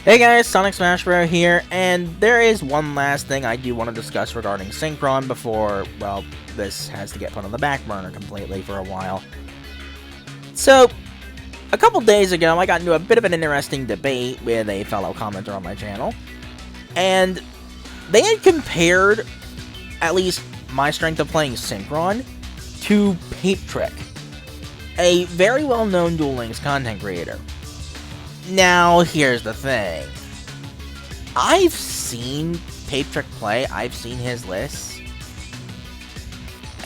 Hey guys, Sonic Smash Bros. Here, and there is one last thing I do want to discuss regarding Synchron before, well, this has to get put on the back burner completely for a while. So, a couple days ago, I got into a bit of an interesting debate with a fellow commenter on my channel, and they had compared, at least my strength of playing Synchron, to PaeppTrick, a very well-known Duel Links content creator. Now, here's the thing. I've seen PaeppTrick play, I've seen his lists,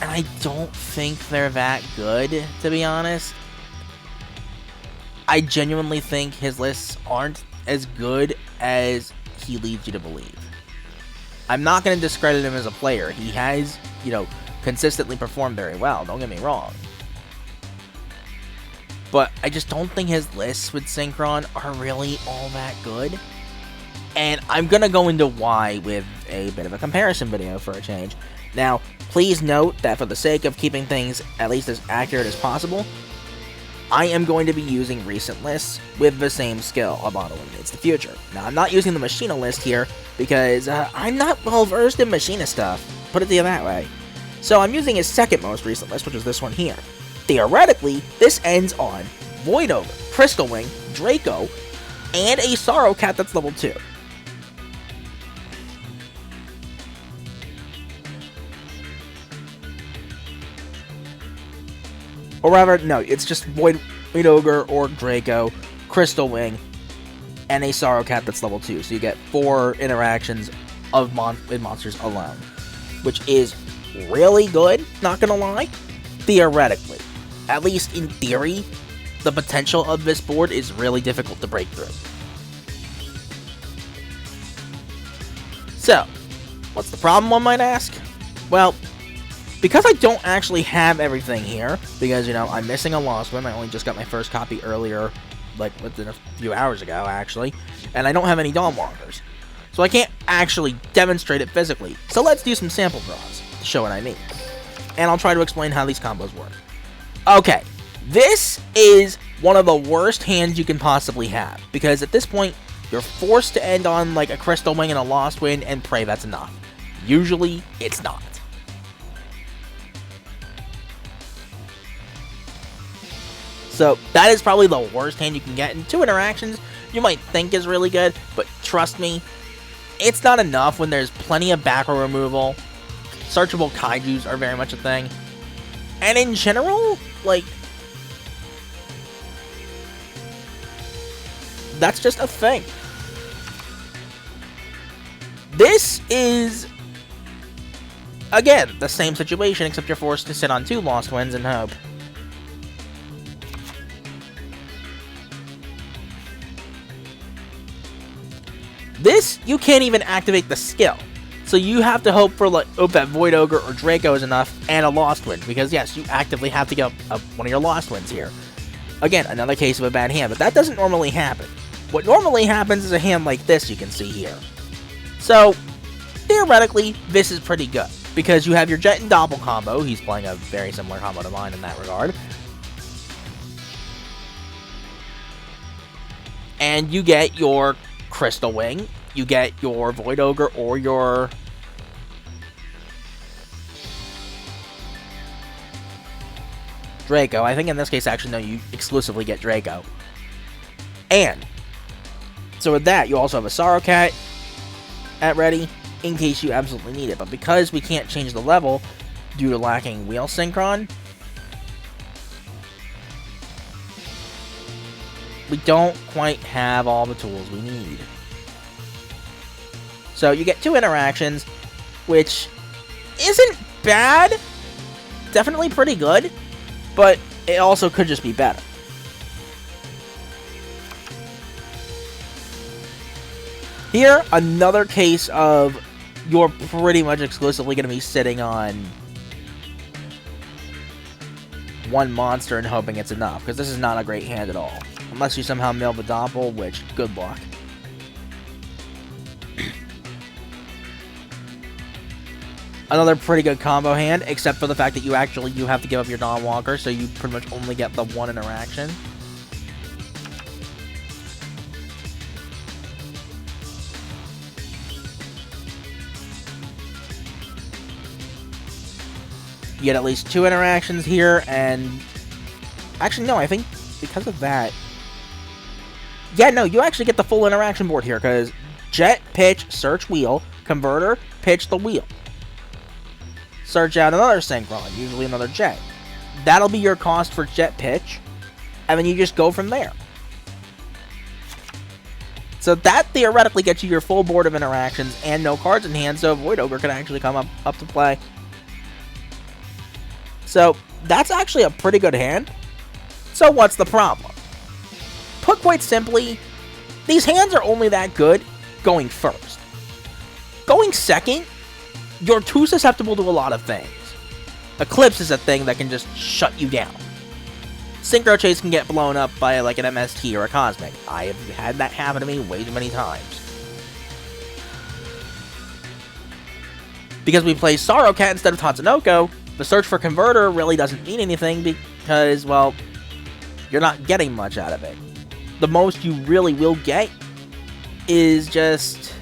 and I don't think they're that good, to be honest. I genuinely think his lists aren't as good as he leads you to believe. I'm not going to discredit him as a player. He has, consistently performed very well, don't get me wrong. But I just don't think his lists with Synchron are really all that good. And I'm going to go into why with a bit of a comparison video for a change. Now, please note that for the sake of keeping things at least as accurate as possible, I am going to be using recent lists with the same skill of Auto Eliminates the Future. Now, I'm not using the Machina list here because I'm not well versed in Machina stuff, put it to you that way. So I'm using his second most recent list, which is this one here. Theoretically, this ends on Void Ogre, Crystal Wing, Draco, and a Sorrow Cat that's level 2. Or rather, no, it's just Void Ogre or Draco, Crystal Wing, and a Sorrow Cat that's level 2. So you get 4 interactions of with monsters alone, which is really good, not gonna lie, theoretically. At least in theory, the potential of this board is really difficult to break through. So, what's the problem, one might ask? Well, because I don't actually have everything here, because, I'm missing a Lost One, I only just got my first copy earlier, like, within a few hours ago, actually, and I don't have any Dawn Walkers, so I can't actually demonstrate it physically. So let's do some sample draws to show what I mean, and I'll try to explain how these combos work. Okay, this is one of the worst hands you can possibly have, because at this point, you're forced to end on like a Crystal Wing and a Lost Wind and pray that's enough. Usually, it's not. So, that is probably the worst hand you can get, and 2 interactions you might think is really good, but trust me, it's not enough when there's plenty of back row removal. Searchable Kaijus are very much a thing. And in general, like, that's just a thing. This is, again, the same situation, except you're forced to sit on 2 Lost Winds and hope. This, you can't even activate the skill. So you have to hope for that Void Ogre or Draco is enough and a Lost Wind, because yes, you actively have to get one of your Lost Winds here. Again, another case of a bad hand, but that doesn't normally happen. What normally happens is a hand like this you can see here. So, theoretically, this is pretty good, because you have your Jet and Doppel combo. He's playing a very similar combo to mine in that regard. And you get your Crystal Wing, you get your Void Ogre or your Draco. I think in this case, actually, no, you exclusively get Draco. And, so with that, you also have a Sorrow Cat at ready, in case you absolutely need it. But because we can't change the level due to lacking wheel synchron, we don't quite have all the tools we need. So you get 2 interactions, which isn't bad, definitely pretty good, but it also could just be better. Here, another case of you're pretty much exclusively going to be sitting on 1 monster and hoping it's enough, because this is not a great hand at all. Unless you somehow mill the Doppel, which, good luck. Another pretty good combo hand, except for the fact that you actually do have to give up your Dawn Walker, so you pretty much only get the 1 interaction. You get at least 2 interactions here, and actually, no, I think because of that, yeah, no, you actually get the full interaction board here, because jet, pitch, search wheel, converter, pitch the wheel. Search out another Synchron, usually another jet. That'll be your cost for jet pitch, and then you just go from there. So that theoretically gets you your full board of interactions and no cards in hand, so Void Ogre can actually come up to play. So that's actually a pretty good hand. So what's the problem? Put quite simply, these hands are only that good going first. Going second, you're too susceptible to a lot of things. Eclipse is a thing that can just shut you down. Synchro Chase can get blown up by like an MST or a Cosmic. I have had that happen to me way too many times. Because we play Sorrow Cat instead of Tatsunoko, the search for Converter really doesn't mean anything because, well, you're not getting much out of it. The most you really will get is just...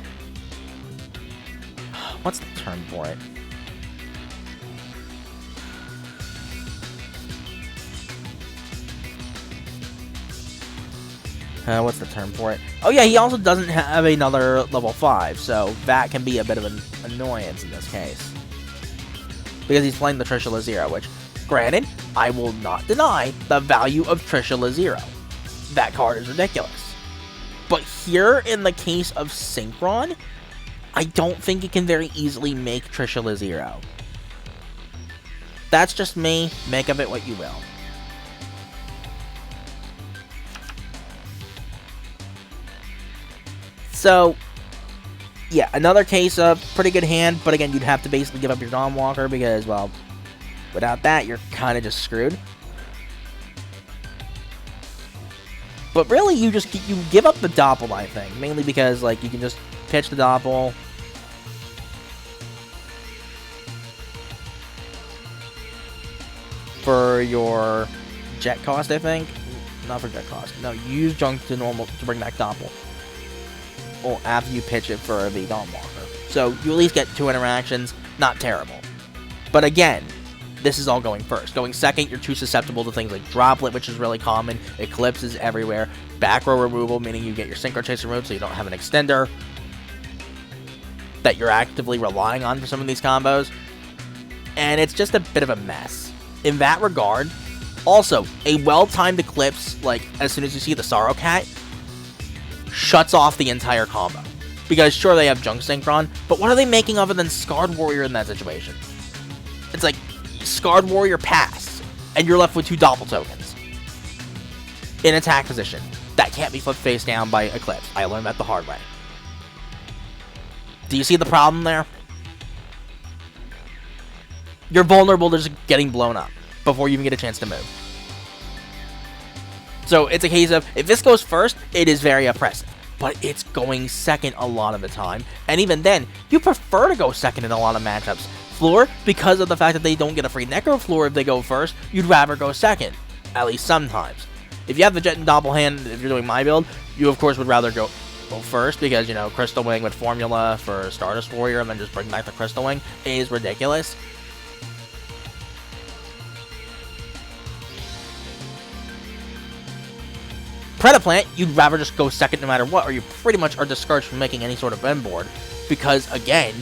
what's the term for it? What's the term for it? Oh yeah, he also doesn't have another level 5, so that can be a bit of an annoyance in this case. Because he's playing the Trisha Lazero, which, granted, I will not deny the value of Trisha Lazero. That card is ridiculous. But here, in the case of Synchron, I don't think you can very easily make Trisha Lazero. That's just me. Make of it what you will. So, yeah, another case of pretty good hand, but again, you'd have to basically give up your Dawnwalker because, well, without that, you're kind of just screwed. But really, you give up the Doppel, I think, mainly because, like, you can just pitch the Doppel. For your jet cost, I think. Not for jet cost. No, you use junk to bring back Doppel. Well, after you pitch it for the Dawnwalker. So you at least get 2 interactions. Not terrible. But again, this is all going first. Going second, you're too susceptible to things like Droplet, which is really common. Eclipse is everywhere. Back row removal, meaning you get your Synchro Chase removed so you don't have an extender that you're actively relying on for some of these combos. And it's just a bit of a mess. In that regard, also, a well-timed Eclipse, like, as soon as you see the Sorrow Cat, shuts off the entire combo. Because, sure, they have Junk Synchron, but what are they making other than Scarred Warrior in that situation? It's like, Scarred Warrior pass, and you're left with 2 Doppel tokens in attack position. That can't be flipped face down by Eclipse. I learned that the hard way. Do you see the problem there? You're vulnerable to just getting blown up before you even get a chance to move. So it's a case of, if this goes first, it is very oppressive. But it's going second a lot of the time. And even then, you prefer to go second in a lot of matchups. Floor, because of the fact that they don't get a free Necro Floor if they go first, you'd rather go second. At least sometimes. If you have the Jet and Doppel hand, if you're doing my build, you of course would rather go first because, you know, Crystal Wing with Formula for Stardust Warrior and then just bring back the Crystal Wing is ridiculous. Predaplant, you'd rather just go second no matter what, or you pretty much are discouraged from making any sort of end board. Because, again,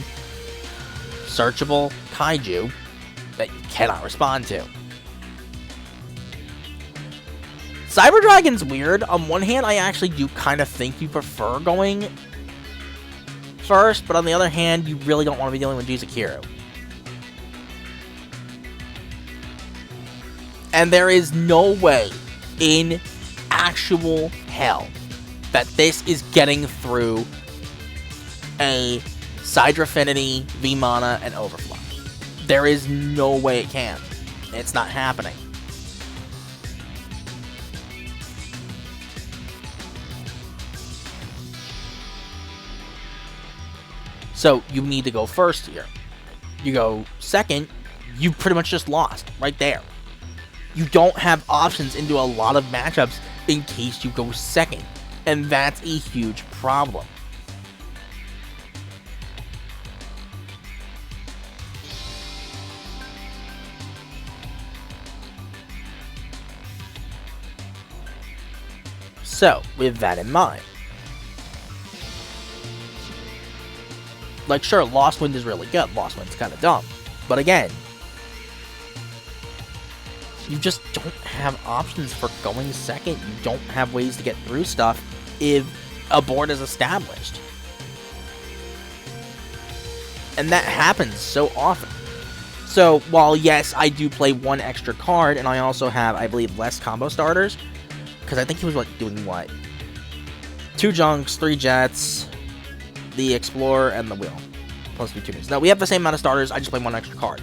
searchable Kaiju that you cannot respond to. Cyber Dragon's weird. On one hand, I actually do kind of think you prefer going first, but on the other hand, you really don't want to be dealing with Jizukiru. And there is no way in actual hell that this is getting through a Sidra-Finity, V-Mana, and Overflow. There is no way it can. It's not happening. So you need to go first here. You go second, you pretty much just lost right there. You don't have options into a lot of matchups in case you go second. And that's a huge problem. So, with that in mind, like, sure, Lost Wind is really good. Lost Wind's kind of dumb. But again, you just don't have options for going second. You don't have ways to get through stuff if a board is established. And that happens so often. So, while yes, I do play one extra card, and I also have, I believe, less combo starters, because I think he was, like, doing what? 2 junks, 3 jets, the Explorer, and the Wheel. Plus 2 tuners. No, we have the same amount of starters, I just play one extra card.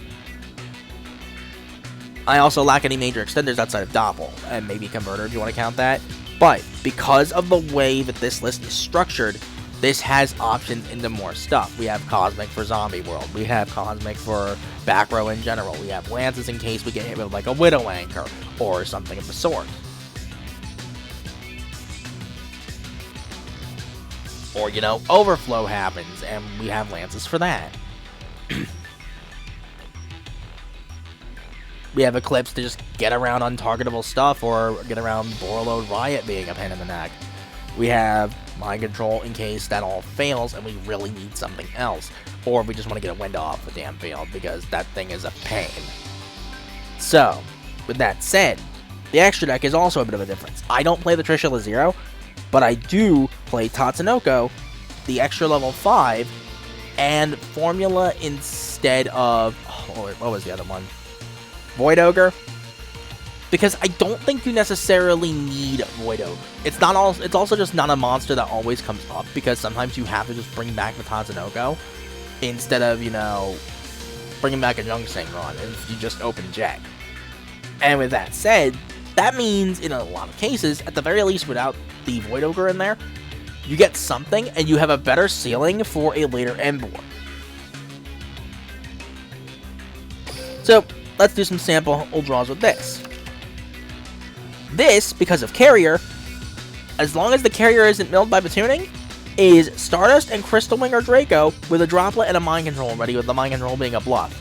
I also lack any major extenders outside of Doppel, and maybe Converter if you want to count that. But, because of the way that this list is structured, this has options into more stuff. We have Cosmic for Zombie World. We have Cosmic for back row in general. We have Lances in case we get hit with like a Widow Anchor or something of the sort. Or, you know, Overflow happens and we have Lances for that. We have Eclipse to just get around untargetable stuff or get around Borreload Riot being a pain in the neck. We have Mind Control in case that all fails and we really need something else. Or we just want to get a window off the damn field because that thing is a pain. So, with that said, the extra deck is also a bit of a difference. I don't play the Trishula Zero, but I do play Tatsunoko, the extra level 5, and Formula instead of... Oh, what was the other one? Void Ogre. Because I don't think you necessarily need Void Ogre. It's also just not a monster that always comes up, because sometimes you have to just bring back the Tatsunoko instead of, you know, bringing back a Young Synchron if you just open Jet. And with that said, that means in a lot of cases, at the very least without the Void Ogre in there, you get something and you have a better ceiling for a later end board. So, let's do some sample draws with this. This, because of Carrier, as long as the Carrier isn't milled by Batooning, is Stardust and Crystal Wing or Draco with a Droplet and a Mind Control ready, with the Mind Control being a bluff.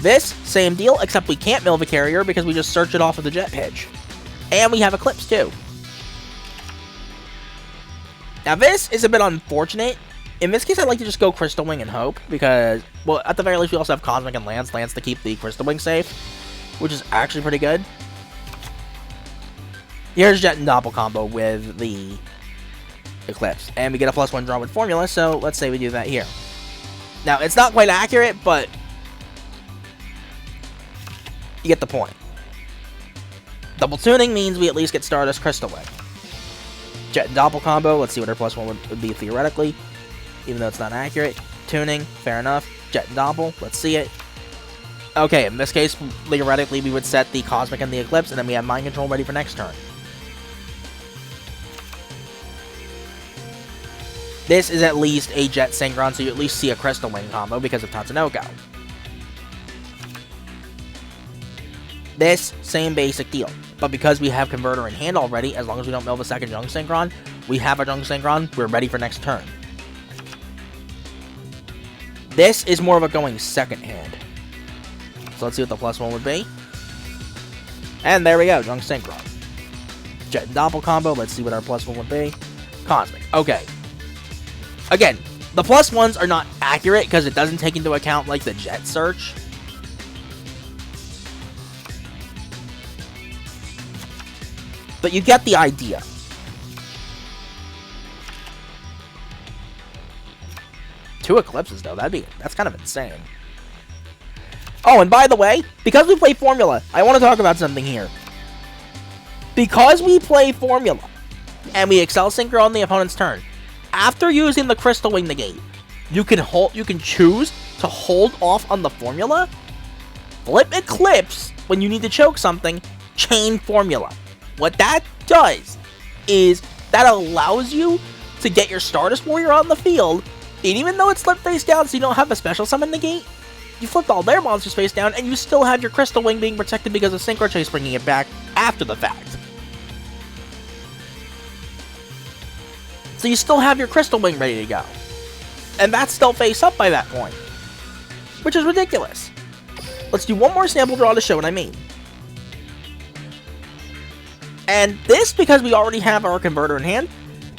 This, same deal, except we can't mill the Carrier because we just search it off of the Jet pitch. And we have Eclipse too. Now this is a bit unfortunate. In this case, I'd like to just go Crystal Wing and hope, because, well, at the very least, we also have Cosmic and Lance to keep the Crystal Wing safe, which is actually pretty good. Here's Jet and Doppel combo with the Eclipse, and we get a +1 draw with Formula, so let's say we do that here. Now, it's not quite accurate, but you get the point. Double tuning means we at least get Stardust Crystal Wing. Jet and Doppel combo, let's see what our +1 would be theoretically. Even though it's not accurate. Tuning, fair enough. Jet and Doppel, let's see it. Okay, in this case, theoretically, we would set the Cosmic and the Eclipse, and then we have Mind Control ready for next turn. This is at least a Jet Synchron, so you at least see a Crystal Wing combo because of Tatsunoko. This, same basic deal. But because we have Converter in hand already, as long as we don't mill the second Young Synchron, we have our Young Synchron, we're ready for next turn. This is more of a going second hand. So let's see what the +1 would be. And there we go, Young Synchron. Jet and Doppel combo, let's see what our +1 would be. Cosmic, okay. Again, the +1s are not accurate because it doesn't take into account like the Jet search. But you get the idea. Two Eclipses, though. That's kind of insane. Oh, and by the way, because we play Formula, I want to talk about something here. Because we play Formula, and we Excel Synchro on the opponent's turn, after using the Crystal Wing negate, you can choose to hold off on the Formula, flip Eclipse when you need to choke something, chain Formula. What that does is that allows you to get your Stardust Warrior on the field. And even though it's flipped face down so you don't have a special summon negate, you flipped all their monsters face down and you still have your Crystal Wing being protected because of Synchro Chase bringing it back after the fact. So you still have your Crystal Wing ready to go. And that's still face up by that point. Which is ridiculous. Let's do one more sample draw to show what I mean. And this, because we already have our converter in hand,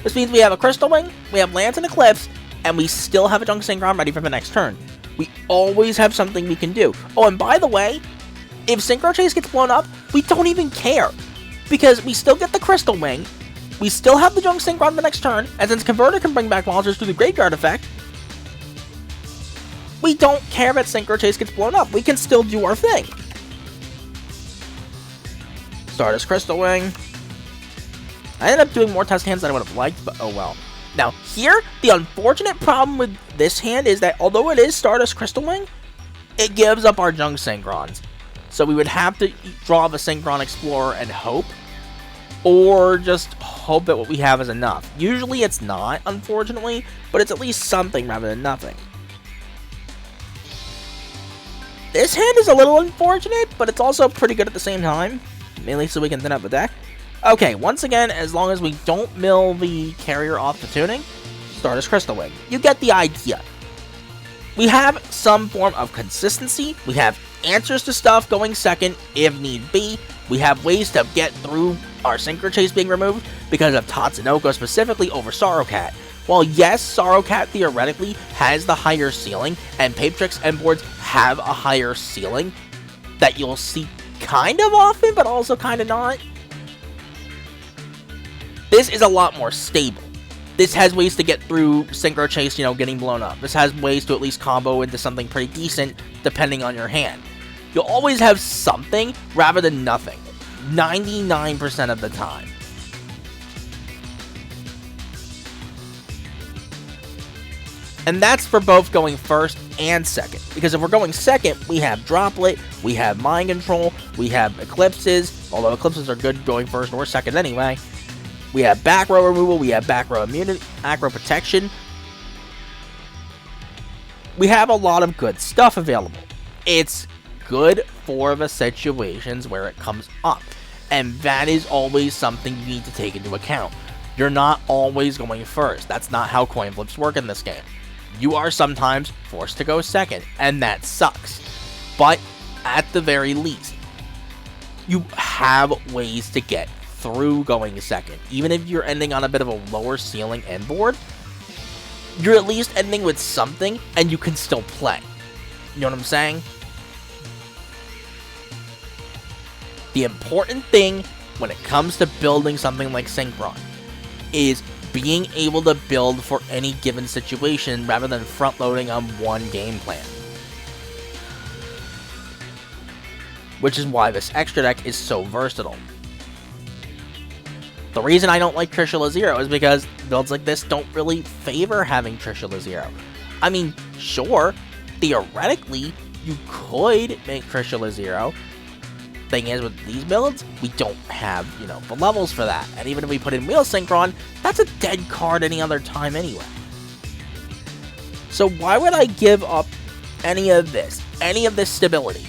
this means we have a Crystal Wing, we have Lance and Eclipse, and we still have a Junk Synchron ready for the next turn. We always have something we can do. Oh, and by the way, if Synchro Chase gets blown up, we don't even care. Because we still get the Crystal Wing, we still have the Junk Synchron the next turn, and since Converter can bring back monsters through the Graveyard effect, we don't care if Synchro Chase gets blown up. We can still do our thing. Stardust Crystal Wing. I ended up doing more test hands than I would have liked, but oh well. Now, here, the unfortunate problem with this hand is that although it is Stardust Crystal Wing, it gives up our Junk Synchrons. So we would have to draw the Synchron Explorer and hope, or just hope that what we have is enough. Usually it's not, unfortunately, but it's at least something rather than nothing. This hand is a little unfortunate, but it's also pretty good at the same time, mainly so we can thin out the deck. Okay, once again, as long as we don't mill the carrier off the tuning, Stardust Crystal Wing. You get the idea. We have some form of consistency. We have answers to stuff going second if need be. We have ways to get through our Synchro Chase being removed because of Tatsunoko specifically over Sorrowcat. While yes, Sorrowcat theoretically has the higher ceiling, and PaeppTrick's end boards have a higher ceiling that you'll see kind of often, but also kind of not. This is a lot more stable. This has ways to get through Synchro Chase, getting blown up. This has ways to at least combo into something pretty decent, depending on your hand. You'll always have something, rather than nothing. 99% of the time. And that's for both going first and second. Because if we're going second, we have Droplet, we have Mind Control, we have Eclipses, although Eclipses are good going first or second anyway. We have back row removal, we have back row immunity, aggro protection. We have a lot of good stuff available. It's good for the situations where it comes up. And that is always something you need to take into account. You're not always going first. That's not how coin flips work in this game. You are sometimes forced to go second, and that sucks. But at the very least, you have ways to get through going second. Even if you're ending on a bit of a lower ceiling end board, you're at least ending with something and you can still play. You know what I'm saying? The important thing when it comes to building something like Synchron is being able to build for any given situation rather than front loading on one game plan. Which is why this extra deck is so versatile. The reason I don't like Trishula Zero is because builds like this don't really favor having Trishula Zero. I mean, sure, theoretically, you could make Trishula Zero. Thing is, with these builds, we don't have, the levels for that. And even if we put in Wheel Synchron, that's a dead card any other time anyway. So why would I give up any of this stability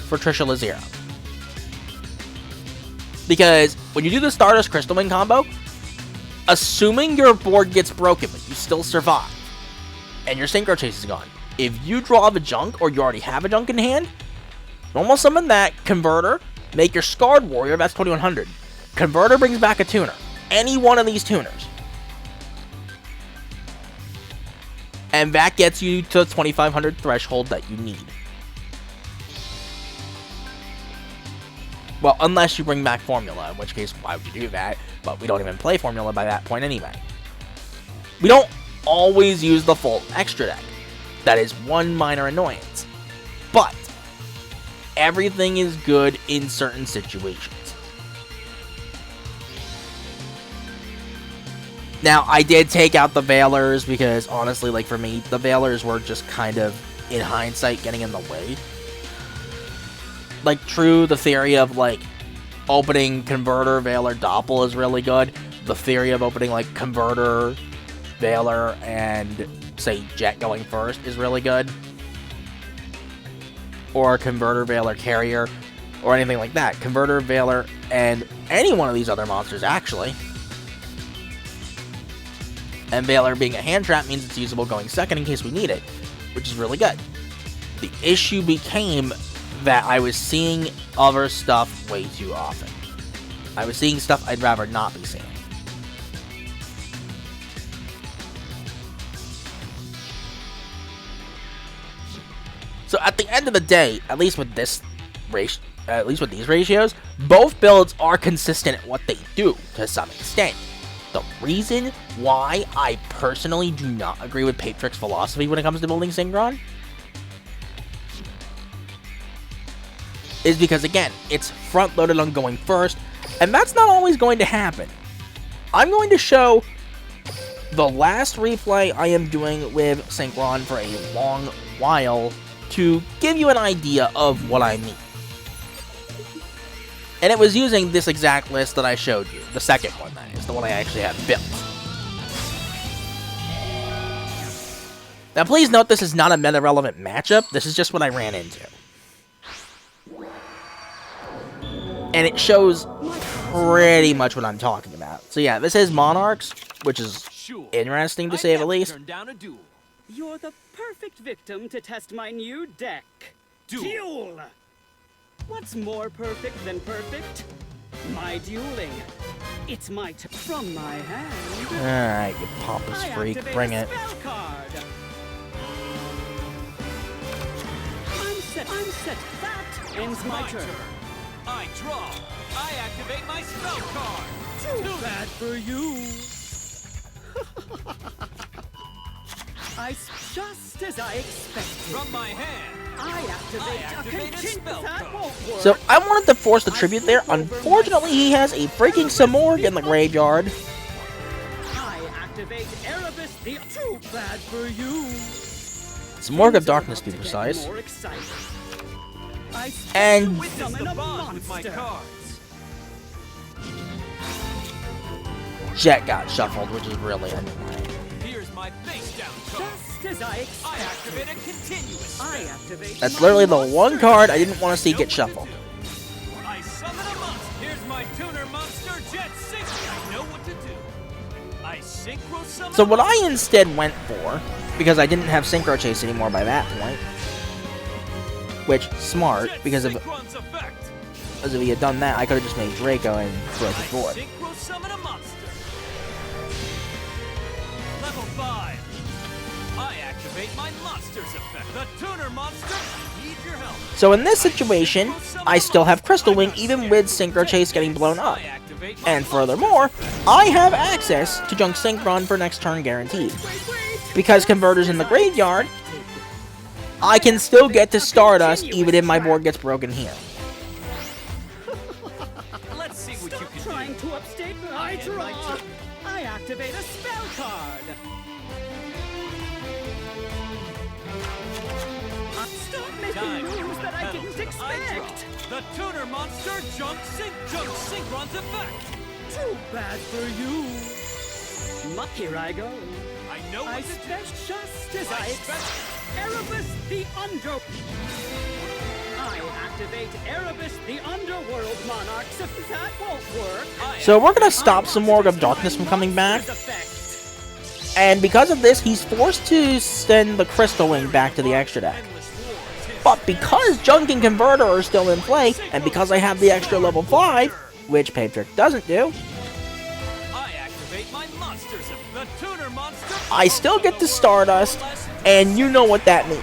for Trishula Zero? Because when you do the Stardust Crystal Wing combo, assuming your board gets broken, but you still survive, and your Synchro Chase is gone, if you draw the junk, or you already have a junk in hand, normal summon that, Converter, make your Scarred Warrior, that's 2100. Converter brings back a tuner. Any one of these tuners. And that gets you to the 2500 threshold that you need. Well, unless you bring back Formula, in which case, why would you do that? But we don't even play Formula by that point anyway. We don't always use the full extra deck. That is one minor annoyance. But everything is good in certain situations. Now, I did take out the Veilers because, honestly, for me, the Veilers were just kind of, in hindsight, getting in the way. True, the theory of, opening Converter, Veiler, Doppel is really good. The theory of opening, Converter, Veiler, and, say, Jet going first is really good. Or Converter, Veiler, Carrier, or anything like that. Converter, Veiler, and any one of these other monsters, actually. And Veiler being a hand trap means it's usable going second in case we need it, which is really good. The issue became that I was seeing other stuff way too often. I was seeing stuff I'd rather not be seeing. So at the end of the day, at least with these ratios, both builds are consistent at what they do to some extent. The reason why I personally do not agree with PaeppTrick's philosophy when it comes to building Synchron is because, again, it's front-loaded on going first, and that's not always going to happen. I'm going to show the last replay I am doing with Synchron for a long while to give you an idea of what I mean. And it was using this exact list that I showed you. The second one, that is. The one I actually have built. Now, please note this is not a meta-relevant matchup. This is just what I ran into. And it shows pretty much what I'm talking about. So yeah, this is Monarchs, which is interesting to say the least. You're the perfect victim to test my new deck. Duel! What's more perfect than perfect? My dueling. It's my from my hand. Alright, you pompous freak. Bring it. I'm set. That ends my turn. I draw. I activate my spell card. Too bad for you. Just as I expected. From my hand. I activate a spell card. So I wanted to force the tribute there. Unfortunately, he has a freaking Samorg in the graveyard. I activate Erebus the too bad for you. Samorg of Darkness, to be precise. And Jet got shuffled, which is really annoying. Here's my face down card. Just as I activate a continuous. That's literally the one card I didn't want to see get shuffled. I summon a monster. Here's my tuner monster, Jet Synchron. I know what to do. I synchro summon. So what I instead went for, because I didn't have Synchro Chase anymore by that point, which, smart, because if he had done that, I could have just made Draco and broke his board. Synchro summon a monster. Level 5. I activate my monster's effect. The tuner monster, I need your help. So in this situation, I still have Crystal Wing, even with Synchro Chase getting blown up. And furthermore, I have access to Junk Synchron for next turn guaranteed. Because Converter's in the graveyard, I can still get to Stardust even if my board gets broken here. Let's see what you can trying to upstate me. I draw. I activate a spell card. Stop making moves that I didn't expect. The tuner monster Junk Synchron's effect. Too bad for you. Here I go. I know what to do. Just as I expect. Erebus the Under. I activate Erebus the Underworld Monarchs if that won't work. So we're gonna stop Samorg of Darkness from coming back. And because of this, he's forced to send the Crystal Wing back to the extra deck. But because Junk and Converter are still in play, and because I have the extra level 5, which PaeppTrick doesn't do, I still get to Stardust, and you know what that means.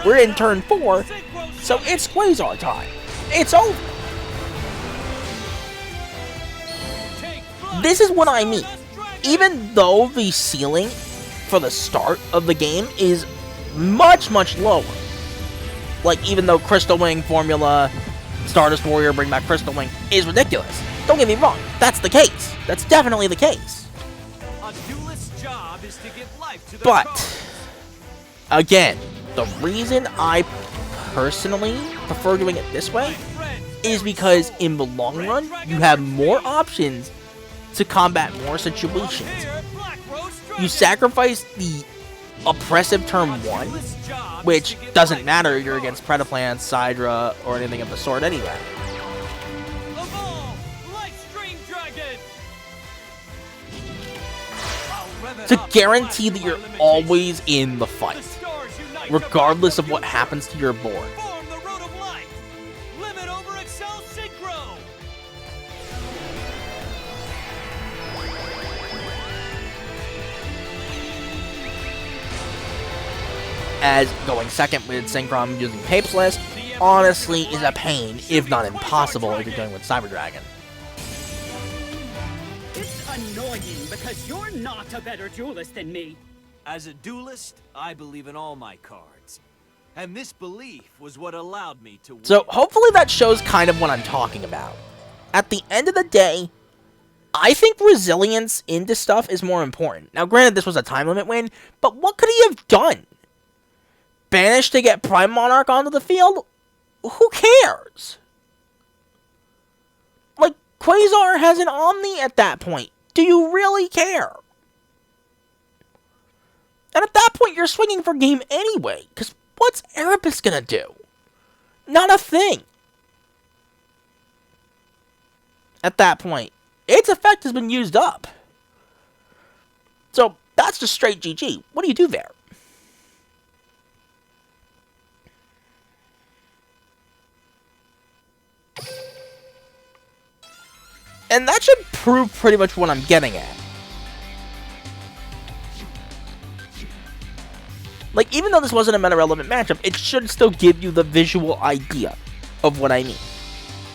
We're in turn 4, so it's Quasar time. It's over. This is what I mean. Even though the ceiling for the start of the game is much, much lower. Like, even though Crystal Wing formula, Stardust Warrior, bring back Crystal Wing, is ridiculous. Don't get me wrong, that's the case. That's definitely the case. But, again, the reason I personally prefer doing it this way is because in the long run, you have more options to combat more situations. You sacrifice the oppressive turn 1, which doesn't matter if you're against Predaplan, Sidra, or anything of the sort anyway. To guarantee that you're always in the fight, regardless of what happens to your board. as going second with Synchron using Pape's list honestly is a pain, if not impossible, if you're dealing with Cyber Dragon. It's annoying because you're not a better duelist than me. As a duelist, I believe in all my cards. And this belief was what allowed me to win. So hopefully that shows kind of what I'm talking about. At the end of the day, I think resilience into stuff is more important. Now granted, this was a time limit win, but what could he have done? Banish to get Prime Monarch onto the field? Who cares? Like, Quasar has an Omni at that point. Do you really care? And at that point, you're swinging for game anyway, because what's Erebus gonna do? Not a thing. At that point, its effect has been used up. So, that's just straight GG. What do you do there? And that should prove pretty much what I'm getting at. Like, even though this wasn't a meta-relevant matchup, it should still give you the visual idea of what I mean.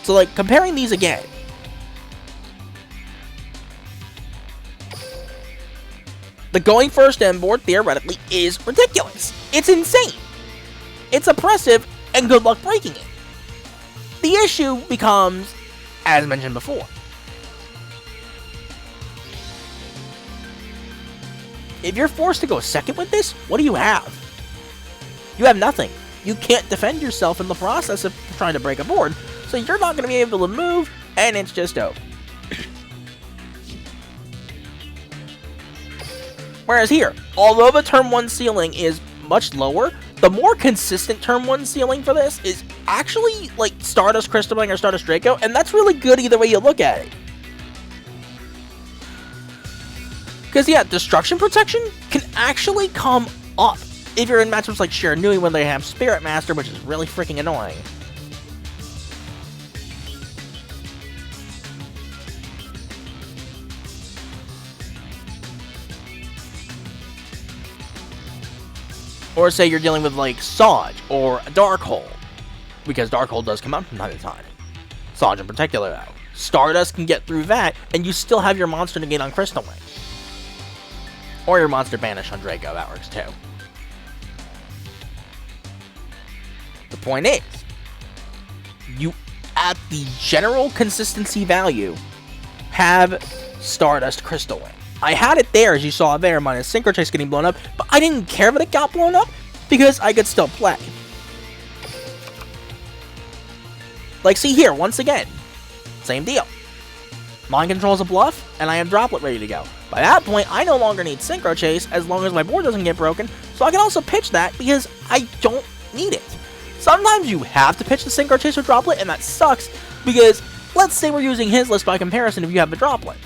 So, like, comparing these again. The going first end board, theoretically, is ridiculous. It's insane. It's oppressive, and good luck breaking it. The issue becomes, as mentioned before, if you're forced to go second with this, what do you have? You have nothing. You can't defend yourself in the process of trying to break a board, so you're not going to be able to move, and it's just over. Whereas here, although the turn 1 ceiling is much lower, the more consistent turn 1 ceiling for this is actually like Stardust Crystalling or Stardust Draco, and that's really good either way you look at it. Because, yeah, Destruction Protection can actually come up if you're in matchups like Shiranui when they have Spirit Master, which is really freaking annoying. Or say you're dealing with, like, Saj or Darkhold, because Darkhold does come out from time to time. Saj in particular, though. Stardust can get through that, and you still have your monster negate on Crystal Wing. Or your monster banish on Draco, that works too. The point is, you, at the general consistency value, have Stardust Crystal Wing. I had it there, as you saw there, minus Synchro Chase getting blown up, but I didn't care that it got blown up, because I could still play. Like, see here, once again, same deal. Mind Control's a bluff, and I have Droplet ready to go. By that point, I no longer need Synchro Chase, as long as my board doesn't get broken, so I can also pitch that, because I don't need it. Sometimes you have to pitch the Synchro Chase with Droplet, and that sucks, because let's say we're using his list by comparison if you have the Droplet.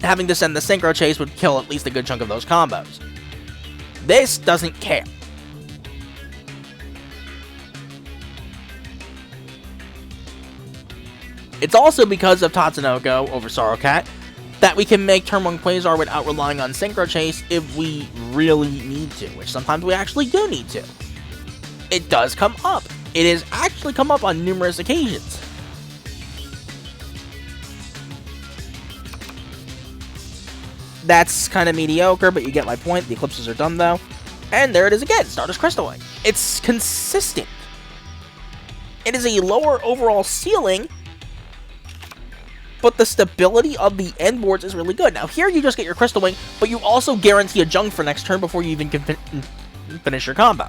Having to send the Synchro Chase would kill at least a good chunk of those combos. This doesn't care. It's also because of Tatsunoko over Sorrow Cat that we can make turn 1 Quasar without relying on Synchro Chase if we really need to, which sometimes we actually do need to. It does come up. It has actually come up on numerous occasions. That's kind of mediocre, but you get my point. The Eclipses are done, though. And there it is again, Stardust Crystal Wing. It's consistent. It is a lower overall ceiling, but the stability of the end boards is really good. Now, here you just get your Crystal Wing, but you also guarantee a Junk for next turn before you even can finish your combo.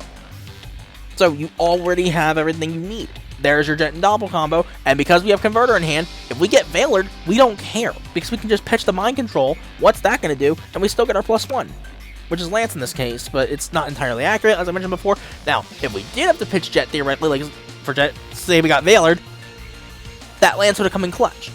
So you already have everything you need. There's your Jet and Doppel combo, and because we have Converter in hand, if we get Veilered, we don't care, because we can just pitch the Mind Control, what's that going to do, and we still get our +1, which is Lance in this case, but it's not entirely accurate, as I mentioned before. Now, if we did have to pitch Jet theoretically, like for Jet, say we got Veilered, that Lance would have come in clutch.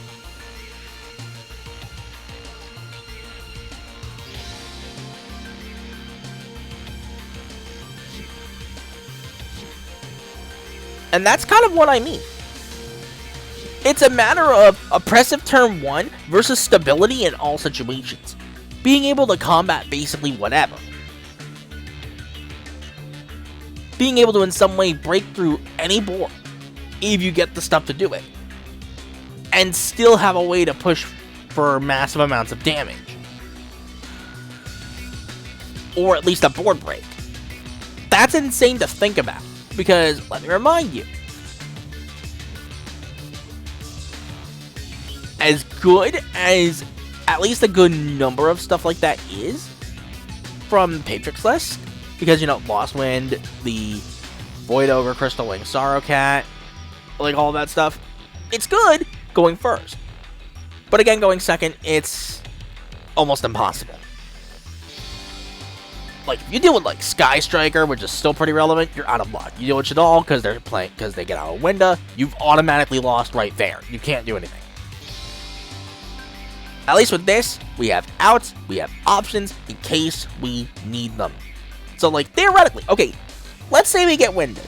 And that's kind of what I mean. It's a matter of oppressive turn 1 versus stability in all situations. Being able to combat basically whatever. being able to in some way break through any board if you get the stuff to do it, and still have a way to push for massive amounts of damage. Or at least a board break. That's insane to think about, because let me remind you, as good as at least a good number of stuff like that is from PaeppTrick's list, because, you know, Lost Wind, the Void Ogre, Crystal Wing, Sorrow Cat, like all that stuff, it's good going first. But again, going second, it's almost impossible. Like, if you deal with, like, Sky Striker, which is still pretty relevant, you're out of luck. You deal with Shadal because they're playing, because they get out of Winda, you've automatically lost right there. You can't do anything. At least with this, we have outs, we have options in case we need them. So, like, theoretically, okay, let's say we get winded.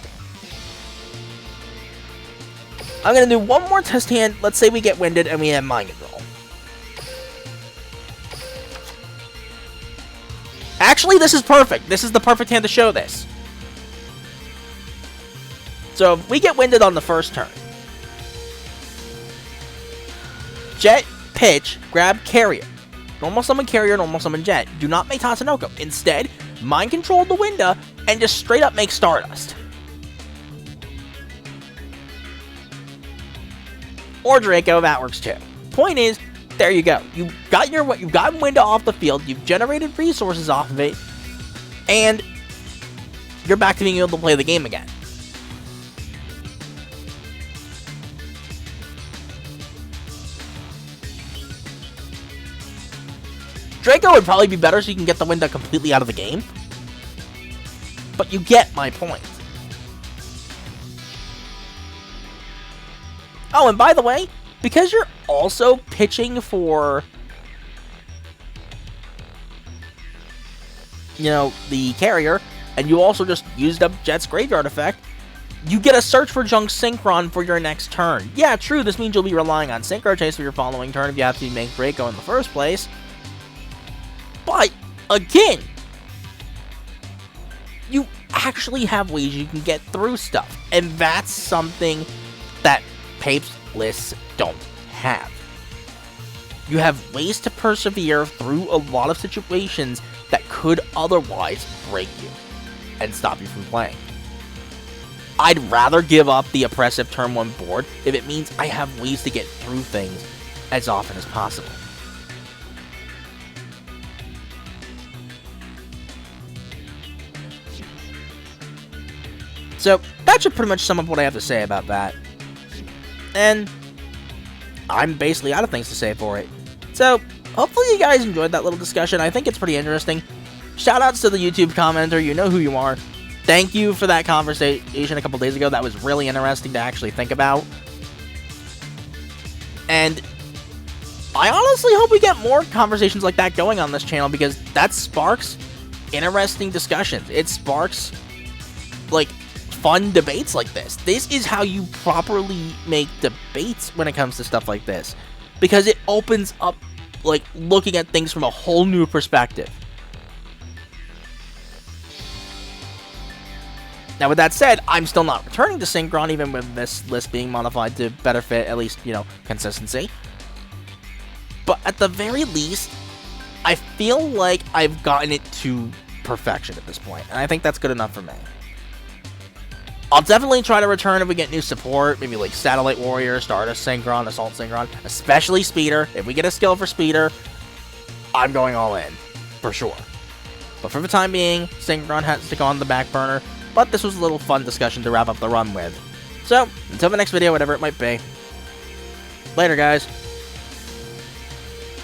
I'm going to do one more test hand. Let's say we get winded and we have Mind Control. Actually, this is perfect. This is the perfect hand to show this. So, if we get winded on the first turn, Jet, pitch, grab Carrier. Normal summon Carrier, normal summon Jet. Do not make Tatsunoko. Instead, Mind Control the Winda and just straight up make Stardust. Or Draco, that works too. Point is, there you go. You've gotten Winda off the field, you've generated resources off of it, and you're back to being able to play the game again. Draco would probably be better so you can get the Winda completely out of the game. But you get my point. Oh, and by the way, because you're also pitching for, you know, the Carrier, and you also just used up Jet's Graveyard effect, you get a Search for Junk Synchron for your next turn. Yeah, true, this means you'll be relying on Synchro Chase for your following turn if you have to make Draco in the first place. But, again, you actually have ways you can get through stuff. And that's something that Paepp's lists don't have. You have ways to persevere through a lot of situations that could otherwise break you and stop you from playing. I'd rather give up the oppressive turn 1 board if it means I have ways to get through things as often as possible. So, that should pretty much sum up what I have to say about that. And I'm basically out of things to say for it. So, hopefully you guys enjoyed that little discussion. I think it's pretty interesting. Shoutouts to the YouTube commenter, you know who you are. Thank you for that conversation a couple days ago. That was really interesting to actually think about. And I honestly hope we get more conversations like that going on this channel, because that sparks interesting discussions. It sparks, like, fun debates like this. This is how you properly make debates when it comes to stuff like this, because it opens up, like, looking at things from a whole new perspective. Now, with that said, I'm still not returning to Synchron, even with this list being modified to better fit, at least, you know, consistency. But at the very least, I feel like I've gotten it to perfection at this point, and I think that's good enough for me. I'll definitely try to return if we get new support, maybe like Satellite Warrior, Stardust Synchron, Assault Synchron, especially Speeder. If we get a skill for Speeder, I'm going all in, for sure. But for the time being, Synchron has to go on the back burner, but this was a little fun discussion to wrap up the run with. So, until the next video, whatever it might be. Later, guys.